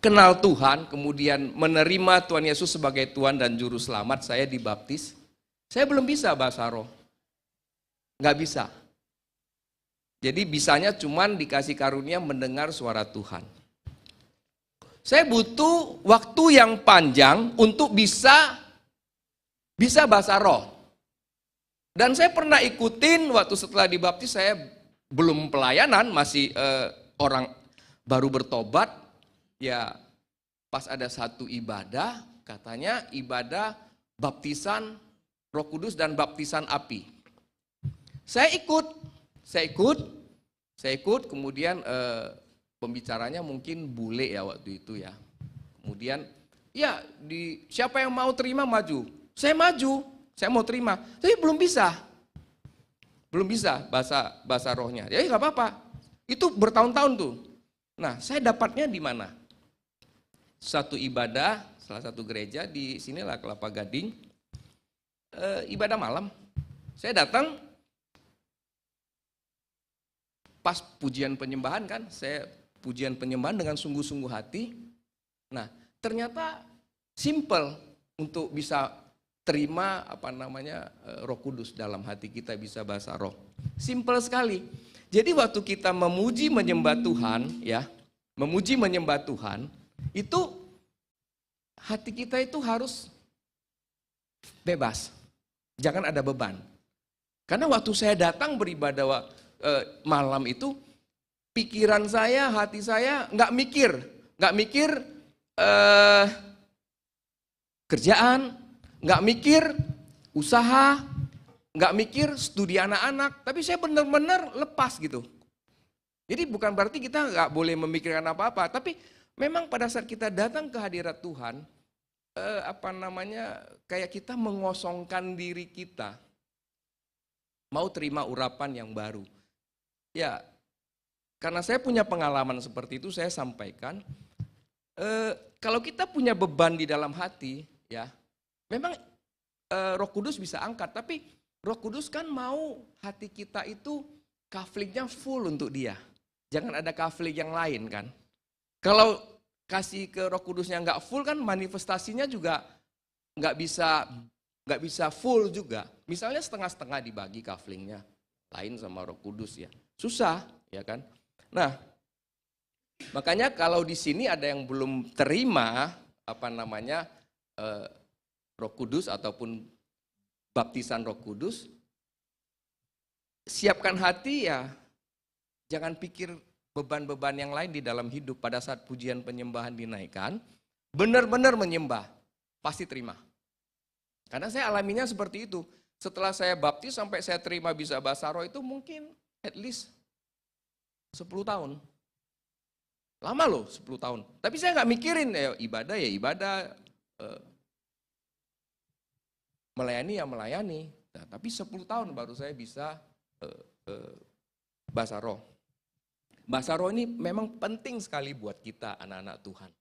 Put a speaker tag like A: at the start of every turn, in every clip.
A: kenal Tuhan, kemudian menerima Tuhan Yesus sebagai Tuhan dan Juru Selamat, saya dibaptis. Saya belum bisa bahasa roh. Nggak bisa. Jadi bisanya cuman dikasih karunia mendengar suara Tuhan. Saya butuh waktu yang panjang untuk bisa bahasa roh. Dan saya pernah ikutin waktu setelah dibaptis, saya belum pelayanan, masih orang baru bertobat. Ya pas ada satu ibadah, katanya ibadah baptisan Roh Kudus dan baptisan api. Saya ikut, kemudian pembicaranya mungkin bule ya waktu itu ya. Kemudian ya siapa yang mau terima maju. Saya maju, saya mau terima. Tapi belum bisa bahasa rohnya. Ya nggak apa-apa. Itu bertahun-tahun tuh. Nah saya dapatnya di mana? Satu ibadah, salah satu gereja di sinilah Kelapa Gading, ibadah malam. Saya datang. Pas pujian penyembahan kan, saya pujian penyembahan dengan sungguh-sungguh hati. Nah, ternyata simple untuk bisa terima Roh Kudus dalam hati kita, bisa bahasa roh. Simple sekali. Jadi waktu kita memuji menyembah Tuhan, ya, memuji menyembah Tuhan, itu hati kita itu harus bebas. Jangan ada beban. Karena waktu saya datang beribadah malam itu, pikiran saya, hati saya nggak mikir kerjaan, nggak mikir usaha, nggak mikir studi anak-anak, tapi saya benar-benar lepas gitu. Jadi bukan berarti kita nggak boleh memikirkan apa-apa, tapi memang pada saat kita datang ke hadirat Tuhan, kayak kita mengosongkan diri kita, mau terima urapan yang baru. Ya, karena saya punya pengalaman seperti itu, saya sampaikan, kalau kita punya beban di dalam hati, ya, memang Roh Kudus bisa angkat, tapi Roh Kudus kan mau hati kita itu kaflingnya full untuk Dia. Jangan ada kafling yang lain kan. Kalau kasih ke Roh Kudusnya nggak full kan, manifestasinya juga nggak bisa full juga. Misalnya setengah-setengah dibagi kaflingnya, lain sama Roh Kudus ya. Susah, ya kan? Nah, makanya kalau di sini ada yang belum terima Roh Kudus ataupun baptisan Roh Kudus, siapkan hati ya, jangan pikir beban-beban yang lain di dalam hidup. Pada saat pujian penyembahan dinaikkan, benar-benar menyembah, pasti terima. Karena saya alaminya seperti itu. Setelah saya baptis sampai saya terima bisa bahasa roh itu mungkin at least 10 tahun. Lama loh 10 tahun. Tapi saya nggak mikirin ya ibadah, melayani ya melayani. Nah, tapi 10 tahun baru saya bisa bahasa roh. Bahasa roh ini memang penting sekali buat kita anak-anak Tuhan.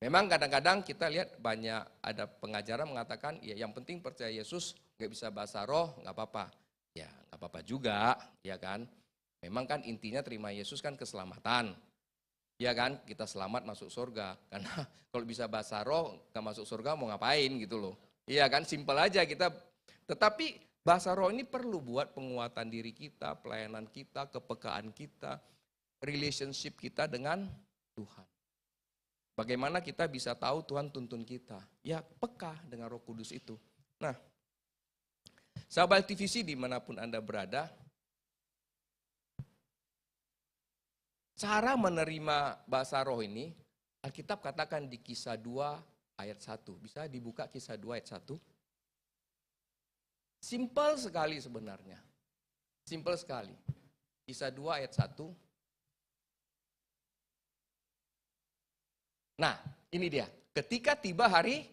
A: Memang kadang-kadang kita lihat banyak ada pengajaran mengatakan ya yang penting percaya Yesus, nggak bisa bahasa roh nggak apa-apa. Ya nggak apa-apa juga, ya kan. Memang kan intinya terima Yesus kan keselamatan. Ya kan, kita selamat masuk surga. Karena kalau bisa bahasa roh, nggak masuk surga mau ngapain gitu loh. Iya kan, simpel aja kita. Tetapi bahasa roh ini perlu buat penguatan diri kita, pelayanan kita, kepekaan kita, relationship kita dengan Tuhan. Bagaimana kita bisa tahu Tuhan tuntun kita? Ya peka dengan Roh Kudus itu. Nah, sahabat TVC dimanapun Anda berada, cara menerima bahasa roh ini, Alkitab katakan di Kisah 2 ayat 1. Bisa dibuka Kisah 2 ayat 1. Simpel sekali sebenarnya. Simpel sekali. Kisah 2 ayat 1. Nah, ini dia. Ketika tiba hari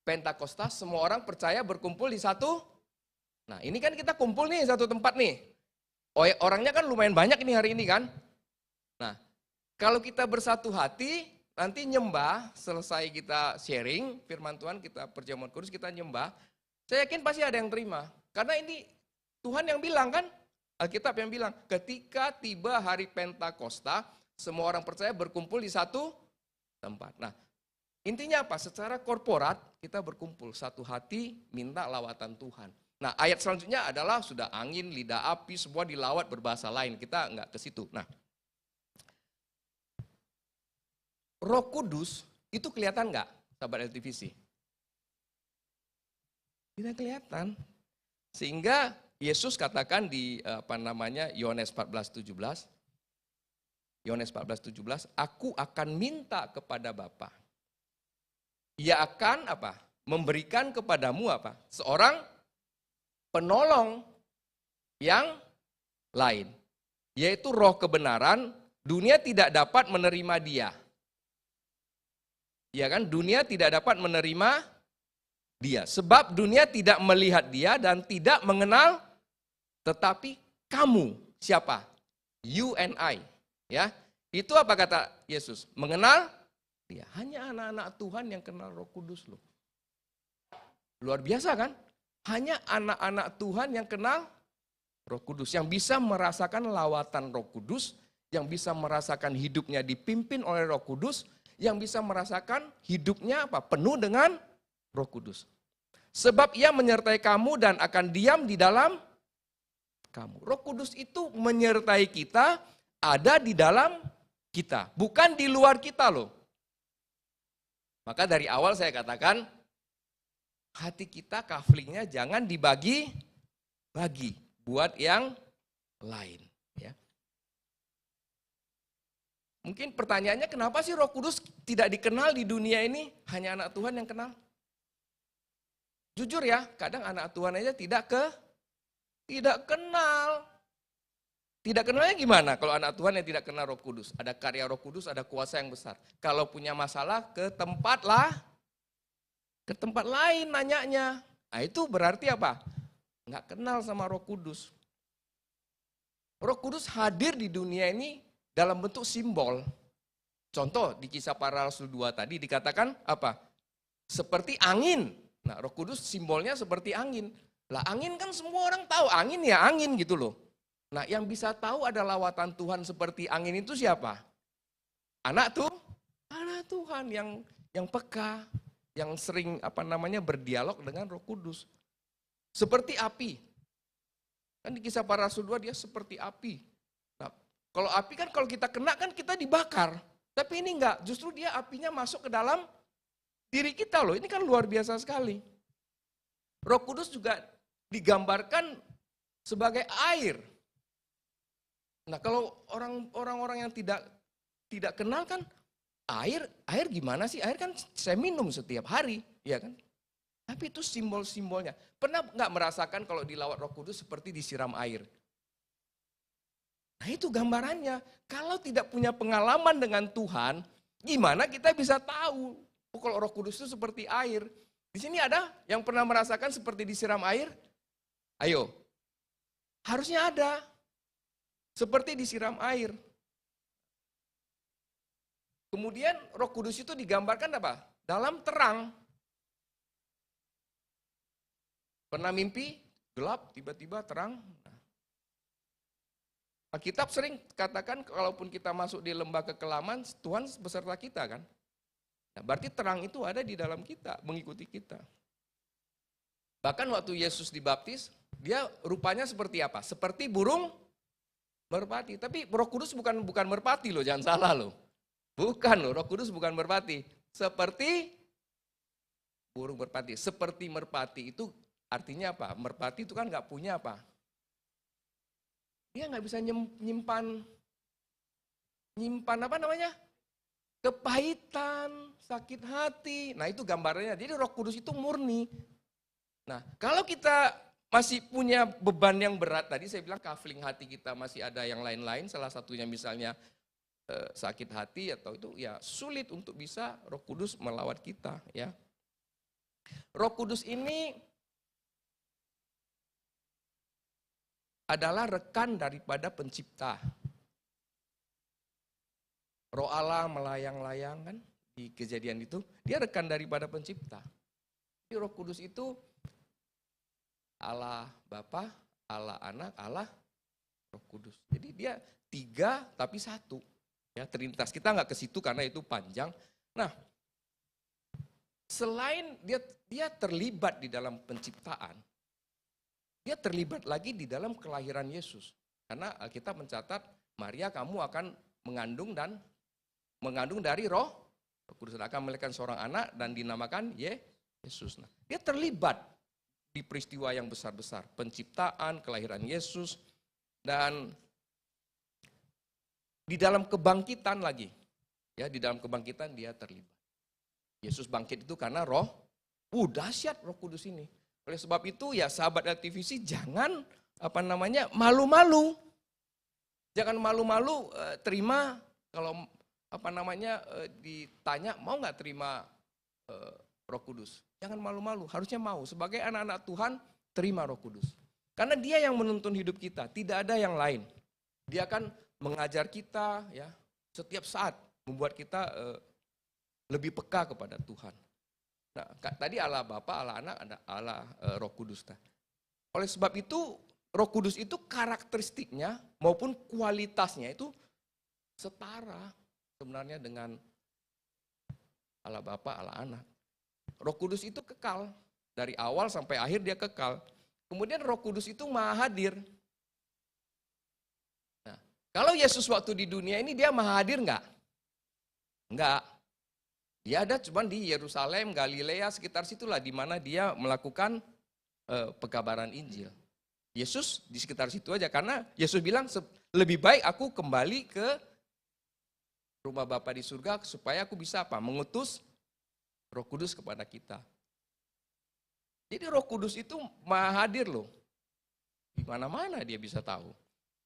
A: Pentakosta, semua orang percaya berkumpul di satu. Nah, ini kan kita kumpul nih satu tempat nih. Orangnya kan lumayan banyak ini hari ini kan. Nah, kalau kita bersatu hati, nanti nyembah, selesai kita sharing firman Tuhan, kita perjamuan kudus, kita nyembah, saya yakin pasti ada yang terima. Karena ini Tuhan yang bilang kan, Alkitab yang bilang, ketika tiba hari Pentakosta, semua orang percaya berkumpul di satu tempat. Nah, intinya apa? Secara korporat kita berkumpul satu hati minta lawatan Tuhan. Nah, ayat selanjutnya adalah sudah angin, lidah api, semua dilawat berbahasa lain. Kita nggak ke situ. Nah, Roh Kudus itu kelihatan nggak, sahabat LTVC? Tidak kelihatan. Sehingga Yesus katakan di Yohanes 14:17, aku akan minta kepada Bapa. Ia akan apa? Memberikan kepadamu apa? Seorang penolong yang lain, yaitu Roh kebenaran. Dunia tidak dapat menerima dia. Ya kan? Dunia tidak dapat menerima dia. Sebab dunia tidak melihat dia dan tidak mengenal, tetapi kamu, siapa? You and I. Ya, itu apa kata Yesus? Mengenal dia. Hanya anak-anak Tuhan yang kenal Roh Kudus loh. Luar biasa kan? Hanya anak-anak Tuhan yang kenal Roh Kudus. Yang bisa merasakan lawatan Roh Kudus. Yang bisa merasakan hidupnya dipimpin oleh Roh Kudus. Yang bisa merasakan hidupnya apa? Penuh dengan Roh Kudus. Sebab ia menyertai kamu dan akan diam di dalam kamu. Roh Kudus itu menyertai kita, ada di dalam kita. Bukan di luar kita loh. Maka dari awal saya katakan, hati kita kaflingnya jangan dibagi-bagi buat yang lain. Ya. Mungkin pertanyaannya, kenapa sih Roh Kudus tidak dikenal di dunia ini? Hanya anak Tuhan yang kenal. Jujur ya, kadang anak Tuhan aja tidak kenal. Tidak kenalnya gimana kalau anak Tuhan yang tidak kenal Roh Kudus? Ada karya Roh Kudus, ada kuasa yang besar. Kalau punya masalah ke tempat lain nanyanya. Nah itu berarti apa? Nggak kenal sama Roh Kudus. Roh Kudus hadir di dunia ini dalam bentuk simbol. Contoh di Kisah Para Rasul 2 tadi dikatakan apa? Seperti angin. Nah Roh Kudus simbolnya seperti angin. Lah angin kan semua orang tahu, angin ya angin gitu loh. Nah yang bisa tahu ada lawatan Tuhan seperti angin itu siapa? Anak Tuhan yang peka, yang sering berdialog dengan Roh Kudus. Seperti api. Kan di Kisah Para Rasul 2 dia seperti api. Nah, kalau api kan kalau kita kena kan kita dibakar. Tapi ini enggak, justru dia apinya masuk ke dalam diri kita loh. Ini kan luar biasa sekali. Roh Kudus juga digambarkan sebagai air. Nah, kalau orang-orang yang tidak kenal kan air gimana sih? Air kan saya minum setiap hari, ya kan? Tapi itu simbol-simbolnya. Pernah nggak merasakan kalau dilawat Roh Kudus seperti disiram air? Nah itu gambarannya. Kalau tidak punya pengalaman dengan Tuhan, gimana kita bisa tahu kalau Roh Kudus itu seperti air? Di sini ada yang pernah merasakan seperti disiram air? Ayo. Harusnya ada. Seperti disiram air. Kemudian Roh Kudus itu digambarkan apa? Dalam terang. Pernah mimpi, gelap, tiba-tiba terang. Alkitab sering katakan kalaupun kita masuk di lembah kekelaman, Tuhan beserta kita kan. Nah, berarti terang itu ada di dalam kita, mengikuti kita. Bahkan waktu Yesus dibaptis, dia rupanya seperti apa? Seperti burung merpati. Tapi Roh Kudus bukan merpati loh, jangan salah loh. Bukan loh, Roh Kudus bukan merpati. Seperti burung merpati. Seperti merpati itu artinya apa? Merpati itu kan nggak punya apa? Dia nggak bisa nyimpan apa namanya? Kepahitan, sakit hati. Nah itu gambarannya. Jadi Roh Kudus itu murni. Nah kalau kita masih punya beban yang berat, tadi saya bilang kafling hati kita masih ada yang lain-lain. Salah satunya misalnya sakit hati atau itu ya sulit untuk bisa Roh Kudus melawat kita. Ya. Roh Kudus ini adalah rekan daripada pencipta. Roh Allah melayang-layang kan di kejadian itu, dia rekan daripada pencipta. Jadi Roh Kudus itu Allah Bapa, Allah Anak, Allah Roh Kudus. Jadi dia tiga tapi satu. Ya, Trinitas kita nggak ke situ karena itu panjang. Nah, selain dia terlibat di dalam penciptaan, dia terlibat lagi di dalam kelahiran Yesus. Karena Alkitab mencatat, Maria kamu akan mengandung dari Roh Kudus, akan melahirkan seorang anak dan dinamakan Yesus. Nah, dia terlibat di peristiwa yang besar-besar, penciptaan, kelahiran Yesus, dan di dalam kebangkitan lagi. Ya, di dalam kebangkitan dia terlibat. Yesus bangkit itu karena dahsyat Roh Kudus ini. Oleh sebab itu ya sahabat LTVC jangan malu-malu. Jangan malu-malu terima kalau ditanya mau nggak terima Roh Kudus. Jangan malu-malu, harusnya mau. Sebagai anak-anak Tuhan, terima Roh Kudus. Karena dia yang menuntun hidup kita, tidak ada yang lain. Dia akan mengajar kita ya setiap saat, membuat kita lebih peka kepada Tuhan. Nah, tadi Allah Bapa, Allah Anak, ada Allah Roh Kudus. Oleh sebab itu, Roh Kudus itu karakteristiknya maupun kualitasnya itu setara sebenarnya dengan Allah Bapa, Allah Anak. Roh Kudus itu kekal, dari awal sampai akhir dia kekal. Kemudian Roh Kudus itu maha hadir. Nah, kalau Yesus waktu di dunia ini dia maha hadir enggak? Enggak. Dia ada cuma di Yerusalem, Galilea, sekitar situlah di mana dia melakukan pekabaran Injil. Yesus di sekitar situ aja, karena Yesus bilang lebih baik aku kembali ke rumah Bapa di surga supaya aku bisa mengutus Roh Kudus kepada kita. Jadi Roh Kudus itu maha hadir loh. Di mana-mana dia bisa tahu.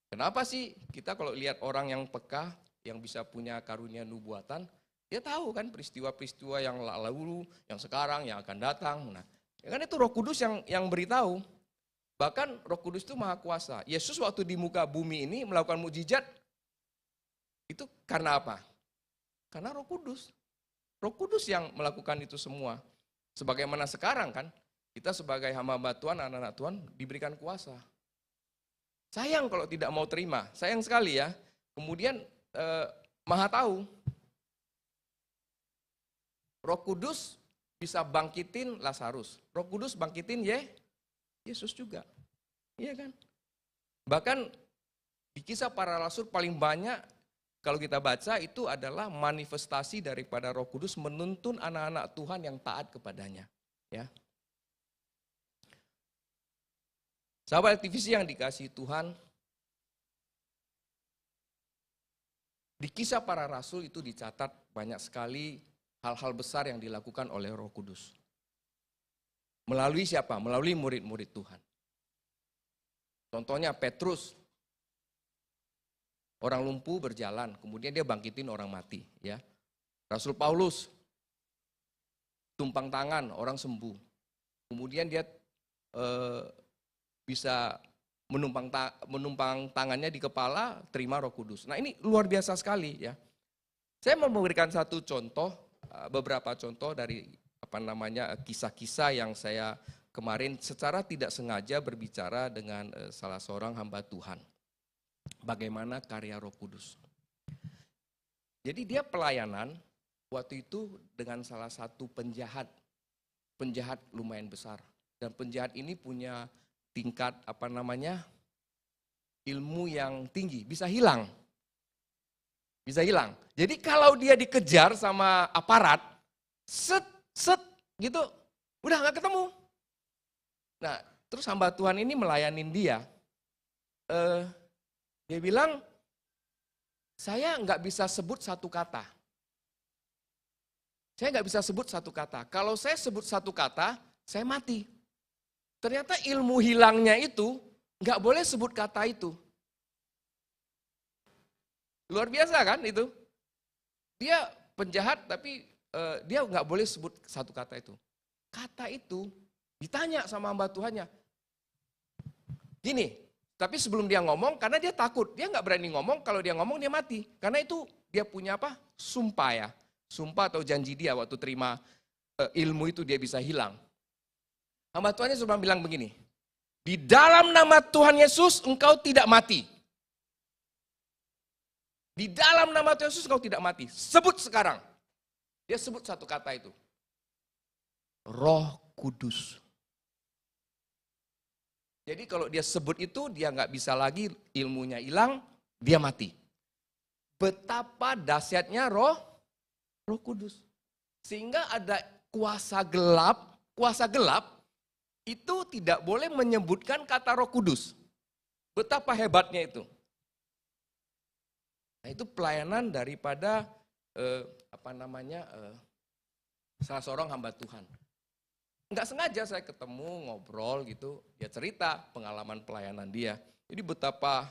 A: Kenapa sih kita kalau lihat orang yang peka, yang bisa punya karunia nubuatan, dia tahu kan peristiwa-peristiwa yang lalu, yang sekarang, yang akan datang. Nah, ya kan itu Roh Kudus yang beritahu. Bahkan Roh Kudus itu maha kuasa. Yesus waktu di muka bumi ini melakukan mukjizat, itu karena apa? Karena Roh Kudus. Roh Kudus yang melakukan itu semua. Sebagaimana sekarang kan, kita sebagai hamba Tuhan, anak-anak Tuhan diberikan kuasa. Sayang kalau tidak mau terima, sayang sekali ya. Kemudian maha tahu. Roh Kudus bisa bangkitin Lazarus. Roh Kudus bangkitin Yesus juga. Iya kan? Bahkan di Kisah Para Rasul paling banyak kalau kita baca itu adalah manifestasi daripada Roh Kudus menuntun anak-anak Tuhan yang taat kepadanya. Ya. Sahabat TVC yang dikasihi Tuhan, di Kisah Para Rasul itu dicatat banyak sekali hal-hal besar yang dilakukan oleh Roh Kudus. Melalui siapa? Melalui murid-murid Tuhan. Contohnya Petrus, orang lumpuh berjalan, kemudian dia bangkitin orang mati. Ya. Rasul Paulus, tumpang tangan, orang sembuh. Kemudian dia bisa menumpang tangannya di kepala, terima Roh Kudus. Nah ini luar biasa sekali ya. Saya mau memberikan satu contoh, beberapa contoh dari kisah-kisah yang saya kemarin secara tidak sengaja berbicara dengan salah seorang hamba Tuhan. Bagaimana karya Roh Kudus. Jadi dia pelayanan waktu itu dengan salah satu penjahat lumayan besar. Dan penjahat ini punya tingkat ilmu yang tinggi, bisa hilang. Bisa hilang. Jadi kalau dia dikejar sama aparat, set gitu, udah nggak ketemu. Nah, terus hamba Tuhan ini melayanin dia. Dia bilang, saya nggak bisa sebut satu kata. Saya nggak bisa sebut satu kata. Kalau saya sebut satu kata, saya mati. Ternyata ilmu hilangnya itu nggak boleh sebut kata itu. Luar biasa kan itu? Dia penjahat tapi dia nggak boleh sebut satu kata itu. Kata itu ditanya sama hamba Tuhannya. Gini, tapi sebelum dia ngomong, karena dia takut, dia nggak berani ngomong, kalau dia ngomong dia mati. Karena itu dia punya sumpah ya. Sumpah atau janji dia waktu terima ilmu itu dia bisa hilang. Hamba Tuhannya cuma bilang begini, di dalam nama Tuhan Yesus engkau tidak mati. Di dalam nama Tuhan Yesus engkau tidak mati. Sebut sekarang. Dia sebut satu kata itu. Roh Kudus. Jadi kalau dia sebut itu, dia nggak bisa lagi, ilmunya hilang, dia mati. Betapa dahsyatnya Roh Kudus. Sehingga ada kuasa gelap itu tidak boleh menyebutkan kata Roh Kudus. Betapa hebatnya itu. Nah, itu pelayanan daripada salah seorang hamba Tuhan. Nggak sengaja saya ketemu, ngobrol gitu, dia cerita pengalaman pelayanan dia. Jadi betapa,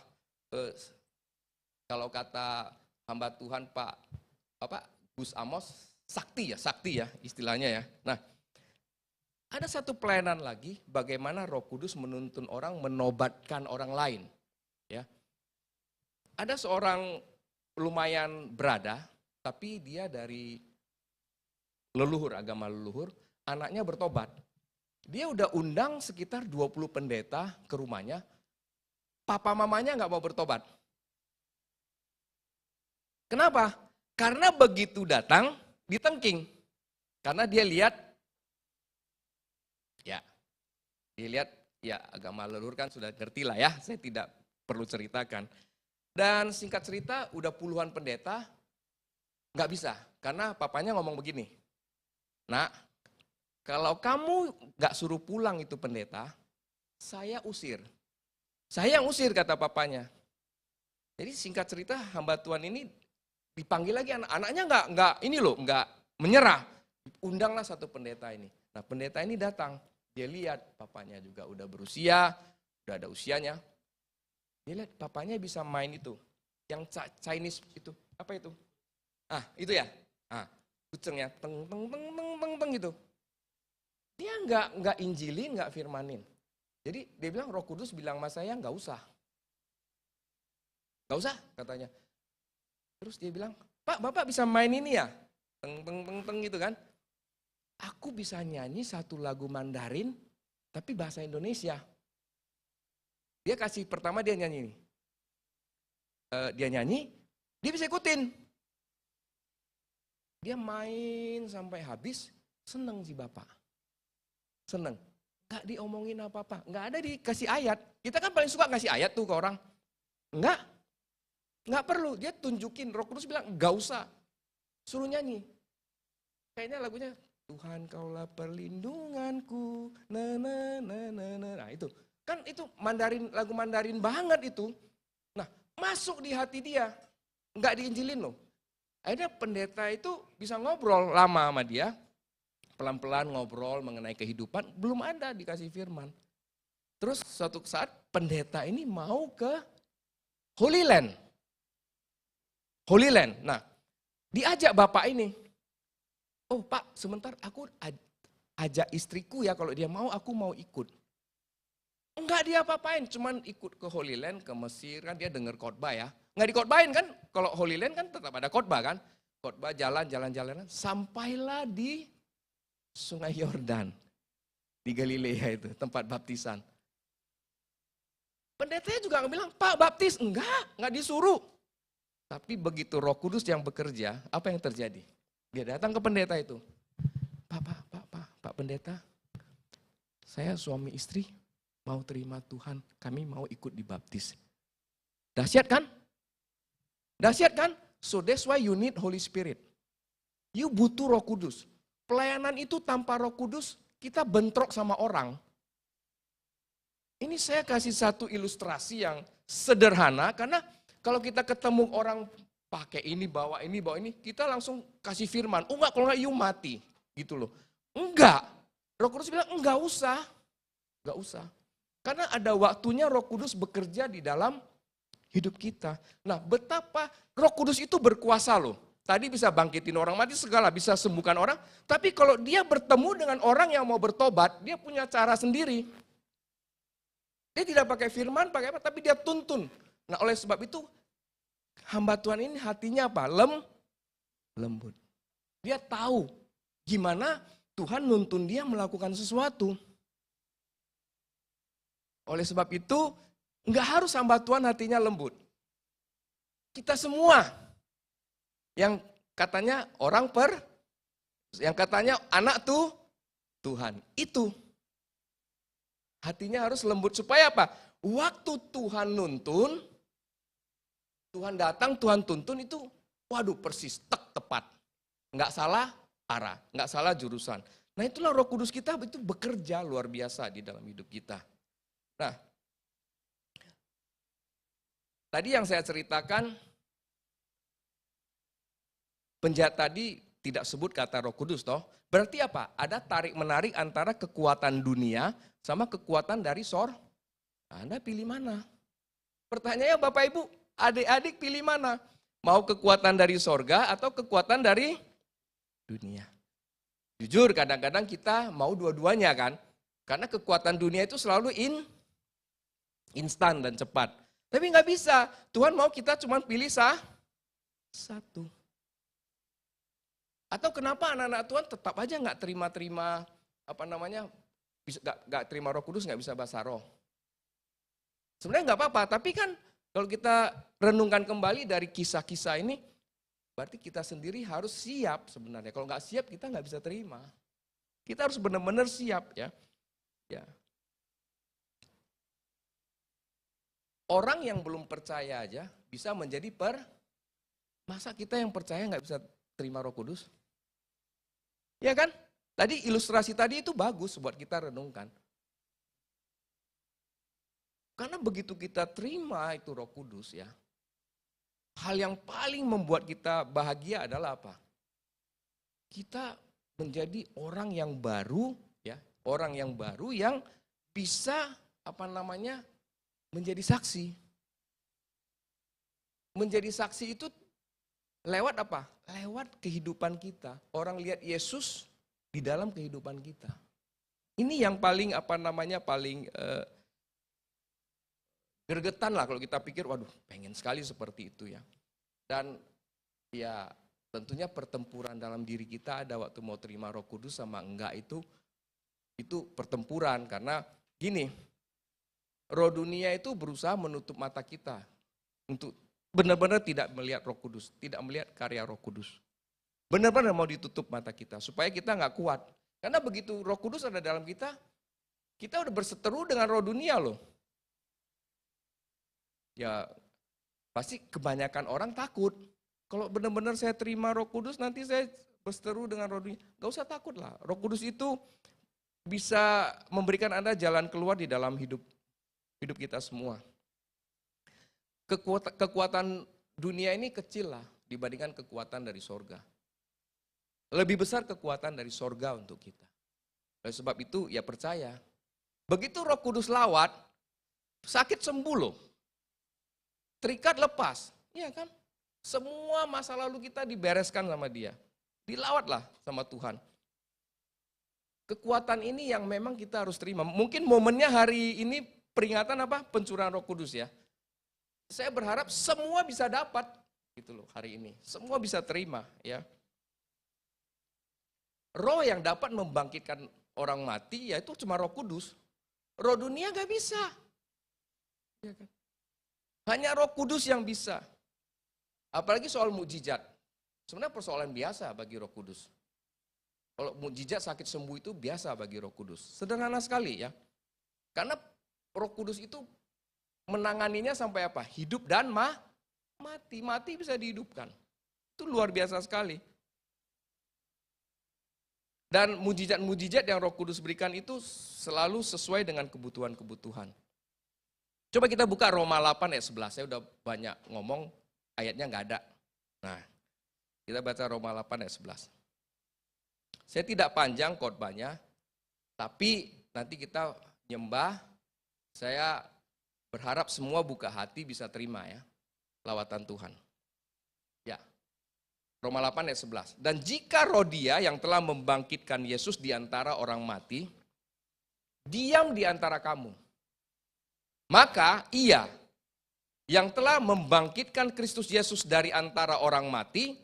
A: kalau kata hamba Tuhan Pak Gus Amos, sakti ya istilahnya ya. Nah, ada satu pelayanan lagi, bagaimana Roh Kudus menuntun orang menobatkan orang lain. Ya, ada seorang lumayan berada, tapi dia dari agama leluhur, anaknya bertobat. Dia udah undang sekitar 20 pendeta ke rumahnya, papa mamanya nggak mau bertobat. Kenapa? Karena begitu datang, ditengking. Karena dia lihat, ya agama leluhur kan sudah ngerti lah ya, saya tidak perlu ceritakan. Dan singkat cerita, udah puluhan pendeta, nggak bisa. Karena papanya ngomong begini, "Nak, kalau kamu gak suruh pulang itu pendeta, saya usir." Saya yang usir, kata papanya. Jadi singkat cerita, hamba Tuhan ini dipanggil lagi, anaknya nggak menyerah. Undanglah satu pendeta ini. Nah, pendeta ini datang, dia lihat papanya juga udah berusia, udah ada usianya. Dia lihat papanya bisa main itu, yang Chinese itu, apa itu? Itu ya. Kucengnya teng gitu. Dia nggak injilin, nggak firmanin. Jadi dia bilang, Roh Kudus bilang sama saya, nggak usah katanya. Terus dia bilang, "Pak, Bapak bisa main ini ya?" Teng gitu kan. Aku bisa nyanyi satu lagu Mandarin, tapi bahasa Indonesia. Pertama dia nyanyi. Dia bisa ikutin. Dia main sampai habis, seneng si Bapak. Seneng. Nggak diomongin apa-apa, nggak ada dikasih ayat. Kita kan paling suka ngasih ayat tuh ke orang. Nggak perlu. Dia tunjukin, Roh Kudus bilang nggak usah, suruh nyanyi. Kayaknya lagunya, Tuhan kaulah perlindunganku, nah itu. Kan itu lagu Mandarin banget itu. Nah, masuk di hati dia, nggak diinjilin loh. Akhirnya pendeta itu bisa ngobrol lama sama dia, pelan-pelan ngobrol mengenai kehidupan, belum ada dikasih firman. Terus suatu saat pendeta ini mau ke Holy Land. Nah, diajak bapak ini. "Oh Pak, sebentar aku ajak istriku ya, kalau dia mau aku mau ikut." Enggak dia apa-apain, cuman ikut ke Holy Land, ke Mesir, kan dia dengar khotbah ya. Enggak dikhotbahin kan, kalau Holy Land kan tetap ada khotbah kan. Khotbah jalan-jalan, sampailah di Sungai Yordan, di Galilea itu, tempat baptisan. Pendetanya juga bilang, "Pak, baptis." Enggak disuruh. Tapi begitu Roh Kudus yang bekerja, apa yang terjadi? Dia datang ke pendeta itu. Pak pendeta, saya suami istri mau terima Tuhan, kami mau ikut dibaptis. Dahsyat kan? So that's why you need Holy Spirit. You butuh Roh Kudus. Pelayanan itu tanpa Roh Kudus, kita bentrok sama orang. Ini saya kasih satu ilustrasi yang sederhana, karena kalau kita ketemu orang pakai ini, bawa ini, kita langsung kasih firman. Enggak, kalau enggak you mati. Gitu loh. Enggak. Roh Kudus bilang, enggak usah. Karena ada waktunya Roh Kudus bekerja di dalam hidup kita. Nah, betapa Roh Kudus itu berkuasa loh. Tadi bisa bangkitin orang mati segala, bisa sembuhkan orang. Tapi kalau dia bertemu dengan orang yang mau bertobat, dia punya cara sendiri. Dia tidak pakai firman, pakai apa, tapi dia tuntun. Nah, oleh sebab itu, hamba Tuhan ini hatinya apa? Lembut. Dia tahu gimana Tuhan nuntun dia melakukan sesuatu. Oleh sebab itu, enggak harus hamba Tuhan hatinya lembut. Kita semua yang katanya orang Yang katanya anak tuh Tuhan. Itu. Hatinya harus lembut. Supaya apa? Waktu Tuhan nuntun, Tuhan datang, Tuhan tuntun itu, waduh persis, tepat. Nggak salah arah, nggak salah jurusan. Nah itulah Roh Kudus kita itu bekerja luar biasa di dalam hidup kita. Nah, tadi yang saya ceritakan, penjahat tadi tidak sebut kata Roh Kudus toh. Berarti apa? Ada tarik-menarik antara kekuatan dunia sama kekuatan dari sorga. Anda pilih mana? Pertanyaannya Bapak Ibu, adik-adik pilih mana? Mau kekuatan dari sorga atau kekuatan dari dunia? Jujur kadang-kadang kita mau dua-duanya kan. Karena kekuatan dunia itu selalu instan dan cepat. Tapi nggak bisa. Tuhan mau kita cuma pilih satu. Atau kenapa anak-anak Tuhan tetap aja nggak terima nggak terima Roh Kudus, nggak bisa bahasa roh. Sebenarnya nggak apa-apa, tapi kan kalau kita renungkan kembali dari kisah-kisah ini, berarti kita sendiri harus siap sebenarnya. Kalau nggak siap kita nggak bisa terima. Kita harus benar-benar siap ya. Orang yang belum percaya aja bisa menjadi masa kita yang percaya nggak bisa terima Roh Kudus? Ya kan? Tadi ilustrasi tadi itu bagus buat kita renungkan. Karena begitu kita terima itu Roh Kudus ya, hal yang paling membuat kita bahagia adalah apa? Kita menjadi orang yang baru ya, orang yang baru yang bisa menjadi saksi. Menjadi saksi itu lewat apa? Lewat kehidupan kita. Orang lihat Yesus di dalam kehidupan kita. Ini yang paling paling gergetan lah kalau kita pikir, waduh pengen sekali seperti itu ya. Dan ya tentunya pertempuran dalam diri kita ada waktu mau terima Roh Kudus sama enggak itu pertempuran. Karena gini, roh dunia itu berusaha menutup mata kita untuk benar-benar tidak melihat Roh Kudus, tidak melihat karya Roh Kudus. Benar-benar mau ditutup mata kita supaya kita nggak kuat. Karena begitu Roh Kudus ada dalam kita udah berseteru dengan roh dunia loh. Ya pasti kebanyakan orang takut. Kalau benar-benar saya terima Roh Kudus nanti saya berseteru dengan roh dunia. Gak usah takut lah. Roh Kudus itu bisa memberikan Anda jalan keluar di dalam hidup kita semua. Kekuatan dunia ini kecil lah dibandingkan kekuatan dari sorga. Lebih besar kekuatan dari sorga untuk kita. Oleh sebab itu ya percaya. Begitu Roh Kudus lawat, sakit sembuh loh. Terikat lepas, iya kan? Semua masa lalu kita dibereskan sama dia. Dilawatlah sama Tuhan. Kekuatan ini yang memang kita harus terima. Mungkin momennya hari ini peringatan pencurahan Roh Kudus ya. Saya berharap semua bisa dapat gitu loh hari ini. Semua bisa terima ya. Roh yang dapat membangkitkan orang mati yaitu cuma Roh Kudus. Roh dunia gak bisa. Ya kan? Hanya Roh Kudus yang bisa. Apalagi soal mukjizat. Sebenarnya persoalan biasa bagi Roh Kudus. Kalau mukjizat sakit sembuh itu biasa bagi Roh Kudus. Sederhana sekali ya. Karena Roh Kudus itu menanganinya sampai apa? Hidup dan mati. Mati bisa dihidupkan. Itu luar biasa sekali. Dan mujizat-mujizat yang Roh Kudus berikan itu selalu sesuai dengan kebutuhan-kebutuhan. Coba kita buka Roma 8 ayat 11. Saya udah banyak ngomong, ayatnya nggak ada. Nah, kita baca Roma 8 ayat 11. Saya tidak panjang khotbahnya, tapi nanti kita nyembah. Saya berharap semua buka hati bisa terima ya, lawatan Tuhan. Ya, Roma 8 ayat 11. Dan jika roh Dia yang telah membangkitkan Yesus di antara orang mati, diam di antara kamu, maka Ia yang telah membangkitkan Kristus Yesus dari antara orang mati,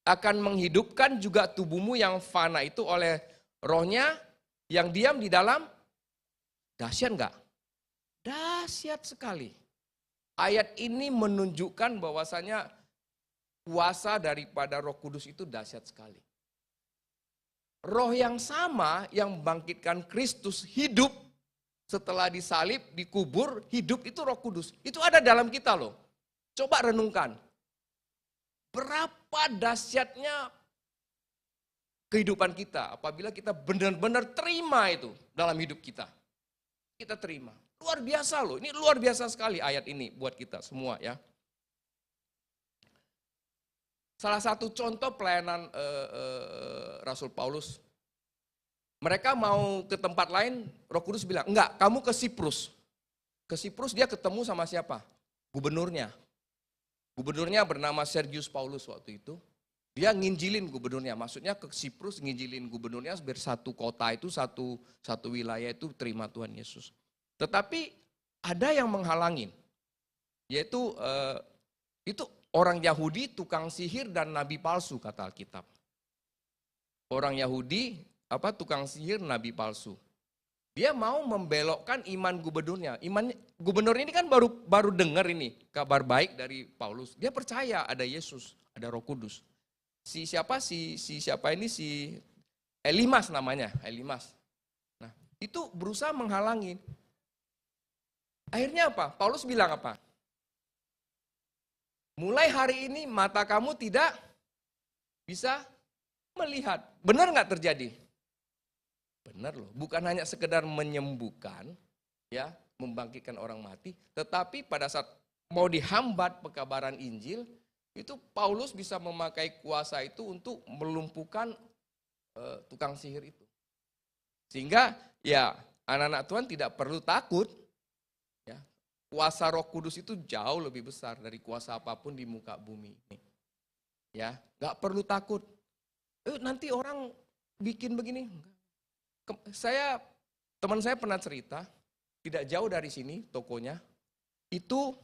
A: akan menghidupkan juga tubuhmu yang fana itu oleh rohnya yang diam di dalam. Dahsyat enggak? Dahsyat sekali. Ayat ini menunjukkan bahwasanya kuasa daripada Roh Kudus itu dahsyat sekali. roh yang sama yang membangkitkan Kristus hidup setelah disalib, dikubur, hidup itu Roh Kudus. Itu ada dalam kita loh. Coba renungkan. Berapa dahsyatnya kehidupan kita apabila kita benar-benar terima itu dalam hidup kita. Kita terima. Luar biasa loh. Ini luar biasa sekali ayat ini buat kita semua ya. Salah satu contoh pelayanan Rasul Paulus. Mereka mau ke tempat lain, Roh Kudus bilang, enggak, kamu ke Siprus. Ke Siprus dia ketemu sama siapa? Gubernurnya. Gubernurnya bernama Sergius Paulus waktu itu. Dia nginjilin gubernurnya, maksudnya ke Siprus nginjilin gubernurnya biar satu kota itu, satu wilayah itu terima Tuhan Yesus. Tetapi ada yang menghalangin, yaitu itu orang Yahudi, tukang sihir dan nabi palsu kata Alkitab. Orang Yahudi, tukang sihir, nabi palsu. Dia mau membelokkan iman gubernurnya. Gubernur ini kan baru dengar ini kabar baik dari Paulus. Dia percaya ada Yesus, ada Roh Kudus. Si Elimas namanya, Elimas. Nah, itu berusaha menghalangi. Akhirnya apa? Paulus bilang apa? Mulai hari ini mata kamu tidak bisa melihat. Benar nggak terjadi? Benar loh. Bukan hanya sekedar menyembuhkan, ya, membangkitkan orang mati, tetapi pada saat mau dihambat pekabaran Injil, itu Paulus bisa memakai kuasa itu untuk melumpuhkan tukang sihir itu. Sehingga ya anak-anak Tuhan tidak perlu takut. Ya, kuasa Roh Kudus itu jauh lebih besar dari kuasa apapun di muka bumi ini. Ya, nggak perlu takut. Nanti orang bikin begini. Teman saya pernah cerita, tidak jauh dari sini tokonya, itu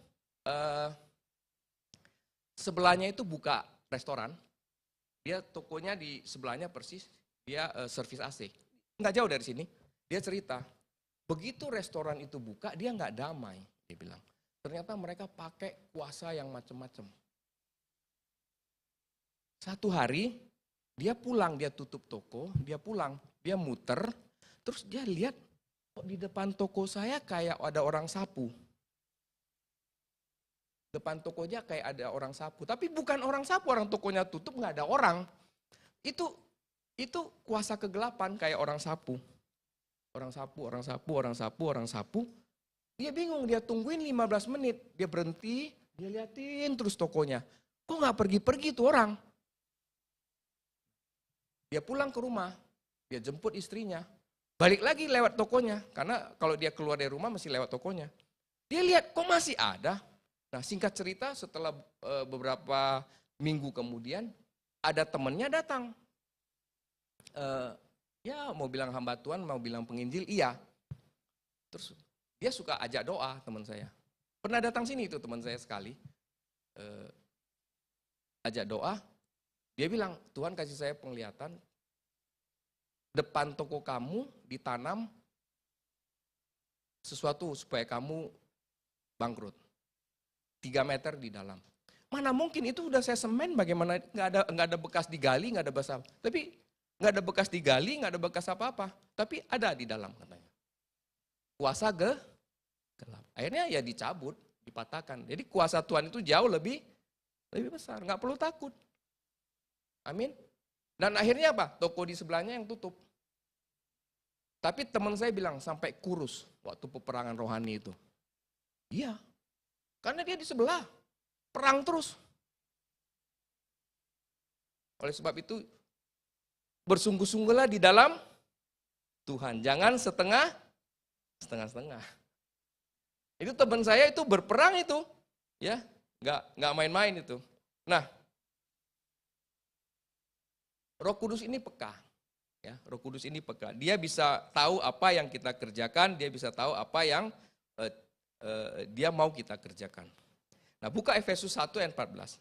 A: sebelahnya itu buka restoran, dia tokonya di sebelahnya persis, dia servis AC. Nggak jauh dari sini, dia cerita, begitu restoran itu buka, dia nggak damai, dia bilang. Ternyata mereka pakai kuasa yang macam-macam. Satu hari, dia pulang, dia tutup toko, dia pulang, dia muter, terus dia lihat, kok di depan toko saya kayak ada orang sapu. Depan tokonya kayak ada orang sapu, tapi bukan orang sapu, orang tokonya tutup nggak ada orang. Itu kuasa kegelapan kayak orang sapu. Orang sapu. Dia bingung, dia tungguin 15 menit, dia berhenti, dia liatin terus tokonya. Kok nggak pergi-pergi tuh orang? Dia pulang ke rumah, dia jemput istrinya, balik lagi lewat tokonya, karena kalau dia keluar dari rumah masih lewat tokonya. Dia lihat kok masih ada. Nah, singkat cerita setelah beberapa minggu kemudian ada temannya datang. Ya mau bilang hamba Tuhan, mau bilang penginjil, iya. Terus dia suka ajak doa teman saya. Pernah datang sini itu teman saya sekali. Ajak doa, dia bilang, Tuhan kasih saya penglihatan, depan toko kamu ditanam sesuatu supaya kamu bangkrut. 3 meter di dalam. Mana mungkin itu udah saya semen, bagaimana nggak ada bekas digali, nggak ada bekas, tapi nggak ada bekas digali, nggak ada bekas apa-apa, tapi ada di dalam katanya. Kuasa gelap. Akhirnya ya dicabut, dipatahkan. Jadi kuasa Tuhan itu jauh lebih besar, nggak perlu takut. Amin. Dan akhirnya apa? Toko di sebelahnya yang tutup. Tapi teman saya bilang sampai kurus waktu peperangan rohani itu. Iya. Karena dia di sebelah, perang terus. Oleh sebab itu, bersungguh-sungguhlah di dalam Tuhan. Jangan setengah-setengah. Itu teman saya itu berperang itu, ya, nggak main-main itu. Nah, Roh Kudus ini peka, ya, Roh Kudus ini peka. Dia bisa tahu apa yang kita kerjakan, dia bisa tahu apa yang dia mau kita kerjakan. Nah, buka Efesus 1 ayat 14.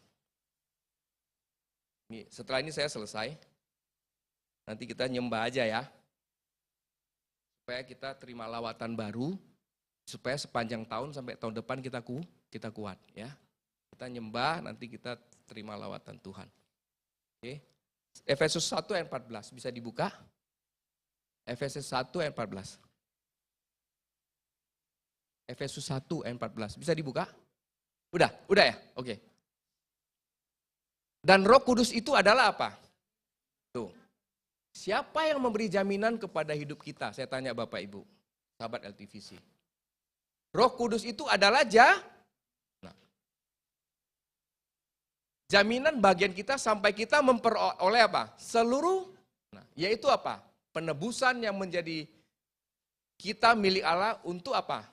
A: Setelah ini saya selesai. Nanti kita nyembah aja ya. Supaya kita terima lawatan baru, supaya sepanjang tahun sampai tahun depan kita kuat ya. Kita nyembah, nanti kita terima lawatan Tuhan. Oke. Efesus 1 ayat 14 bisa dibuka? Efesus 1 ayat 14. Efesus 1 ayat 14. Bisa dibuka? Udah ya? Oke. Dan Roh Kudus itu adalah apa? Tuh. Siapa yang memberi jaminan kepada hidup kita? Saya tanya Bapak Ibu, sahabat LTVC. Roh Kudus itu adalah jaminan bagian kita sampai kita memperoleh apa? Seluruh, yaitu apa? Penebusan yang menjadi kita milik Allah untuk apa?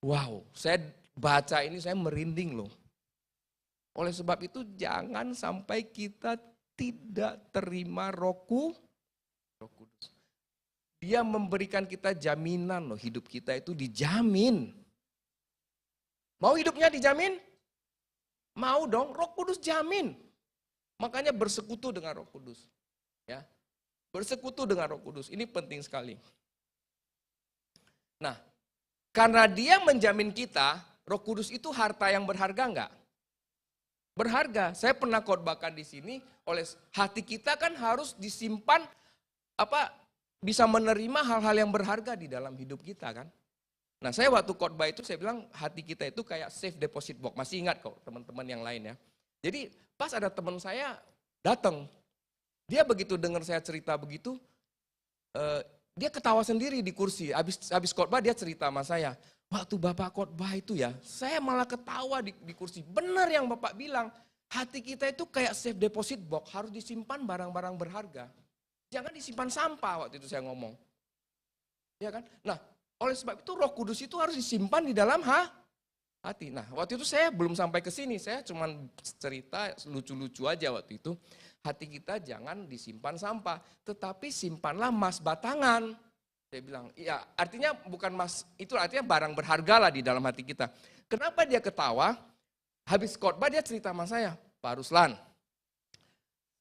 A: Wow, saya baca ini saya merinding loh. Oleh sebab itu jangan sampai kita tidak terima Roh Kudus. Dia memberikan kita jaminan loh, hidup kita itu dijamin. Mau hidupnya dijamin? Mau dong, Roh Kudus jamin. Makanya bersekutu dengan Roh Kudus. Ya. Bersekutu dengan Roh Kudus, ini penting sekali. Nah, karena dia menjamin kita, Roh Kudus itu harta yang berharga enggak? Berharga. Saya pernah khotbahkan di sini, oleh hati kita kan harus disimpan bisa menerima hal-hal yang berharga di dalam hidup kita kan. Nah, saya waktu khotbah itu saya bilang hati kita itu kayak safe deposit box. Masih ingat kok teman-teman yang lain ya. Jadi pas ada teman saya datang, dia begitu dengar saya cerita begitu, dia ketawa sendiri di kursi. Habis khotbah dia cerita sama saya. Waktu Bapak khotbah itu ya, saya malah ketawa di kursi. Benar yang Bapak bilang, hati kita itu kayak safe deposit box, harus disimpan barang-barang berharga. Jangan disimpan sampah waktu itu saya ngomong. Ya kan? Nah, oleh sebab itu Roh Kudus itu harus disimpan di dalam hati. Nah, waktu itu saya belum sampai ke sini, saya cuma cerita lucu-lucu aja waktu itu. Hati kita jangan disimpan sampah, tetapi simpanlah emas batangan. Saya bilang, ya artinya bukan emas, itu artinya barang berharga lah di dalam hati kita. Kenapa dia ketawa? Habis khotbah dia cerita sama saya, Pak Ruslan,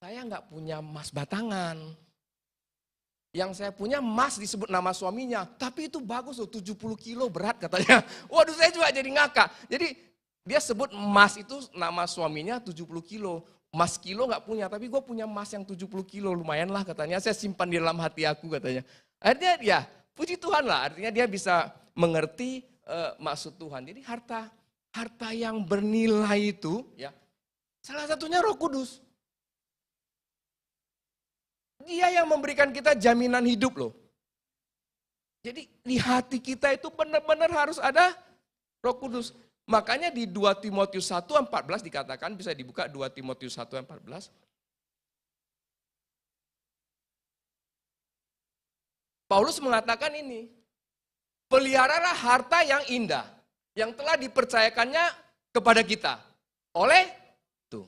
A: saya nggak punya emas batangan. Yang saya punya emas disebut nama suaminya, tapi itu bagus loh, 70 kilo berat katanya. Waduh, saya juga jadi ngakak. Jadi dia sebut emas itu nama suaminya 70 kilo. Emas kilo nggak punya, tapi gue punya emas yang 70 kilo, lumayan lah katanya. Saya simpan di dalam hati aku katanya. Artinya ya puji Tuhan lah, artinya dia bisa mengerti maksud Tuhan. Jadi harta yang bernilai itu ya salah satunya Roh Kudus. Dia yang memberikan kita jaminan hidup loh. Jadi di hati kita itu benar-benar harus ada Roh Kudus. Makanya di 2 Timotius 1:14 dikatakan, bisa dibuka 2 Timotius 1:14. Paulus mengatakan ini, peliharalah harta yang indah, yang telah dipercayakannya kepada kita. Oleh itu.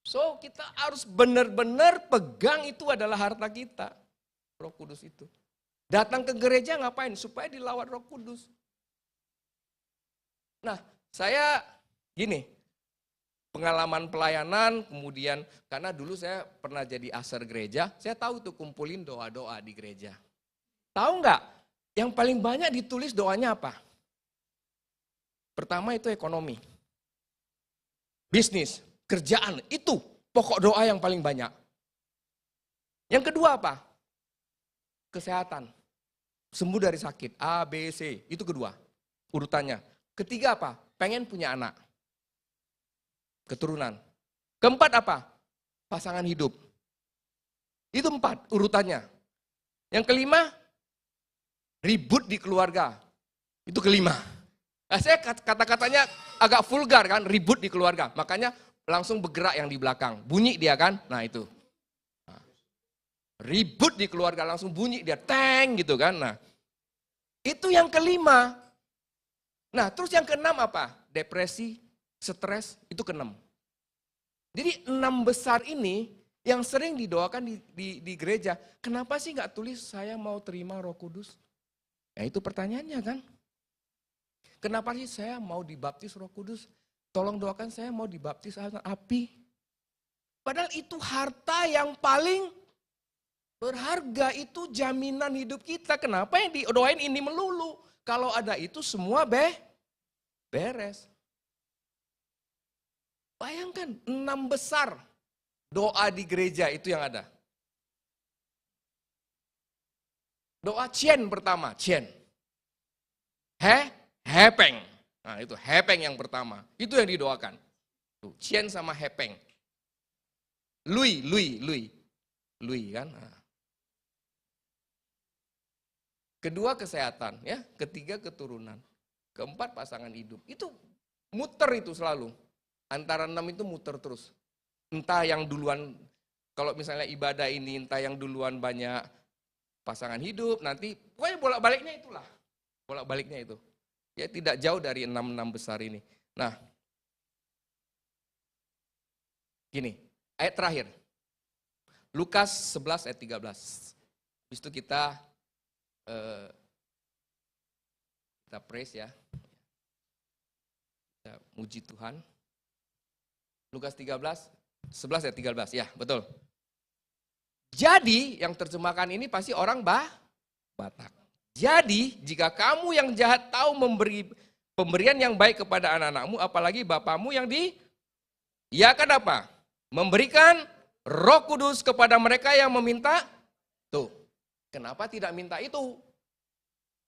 A: So kita harus benar-benar pegang itu adalah harta kita. Roh Kudus itu. Datang ke gereja ngapain? Supaya dilawat Roh Kudus. Nah, saya gini, pengalaman pelayanan, kemudian karena dulu saya pernah jadi aser gereja, saya tahu tuh kumpulin doa-doa di gereja. Tahu nggak? Yang paling banyak ditulis doanya apa? Pertama itu ekonomi, bisnis, kerjaan, itu pokok doa yang paling banyak. Yang kedua apa? Kesehatan, sembuh dari sakit, A, B, C, itu kedua urutannya. Ketiga apa? Pengen punya anak. Keturunan. Keempat apa? Pasangan hidup. Itu 4 urutannya. Yang kelima, ribut di keluarga. Itu kelima. Nah, saya kata-katanya agak vulgar kan, ribut di keluarga. Makanya langsung bergerak yang di belakang. Bunyi dia kan, nah itu. Nah, ribut di keluarga langsung bunyi dia, teng gitu kan. Nah, itu yang kelima. Nah, terus yang keenam apa? Depresi, stres, itu keenam. Jadi 6 besar ini yang sering didoakan di gereja. Kenapa sih nggak tulis saya mau terima Roh Kudus? Ya itu pertanyaannya kan. Kenapa sih saya mau dibaptis Roh Kudus? Tolong doakan saya mau dibaptis api. Padahal itu harta yang paling berharga, itu jaminan hidup kita. Kenapa yang didoain ini melulu? Kalau ada itu semua beres. Bayangkan 6 besar doa di gereja itu yang ada. Doa Cien pertama, Cien. Hepeng. Nah itu Hepeng yang pertama. Itu yang didoakan. Tuh, Cien sama Hepeng. Lui kan. Nah. Kedua kesehatan, ya. Ketiga keturunan. Keempat pasangan hidup. Itu muter itu selalu. Antara 6 itu muter terus. Entah yang duluan, kalau misalnya ibadah ini, entah yang duluan banyak pasangan hidup, nanti pokoknya bolak-baliknya itulah. Bolak-baliknya itu. Ya tidak jauh dari 6 besar ini. Nah, gini, ayat terakhir. Lukas 11 ayat 13. Habis itu kita praise ya. Kita muji Tuhan. Lukas 11 ayat 13. Ya, betul. Jadi, yang terjemahkan ini pasti orang Batak. Jadi, jika kamu yang jahat tahu memberi pemberian yang baik kepada anak-anakmu, apalagi bapamu yang ia akan apa? Memberikan Roh Kudus kepada mereka yang meminta. Tuh, kenapa tidak minta itu?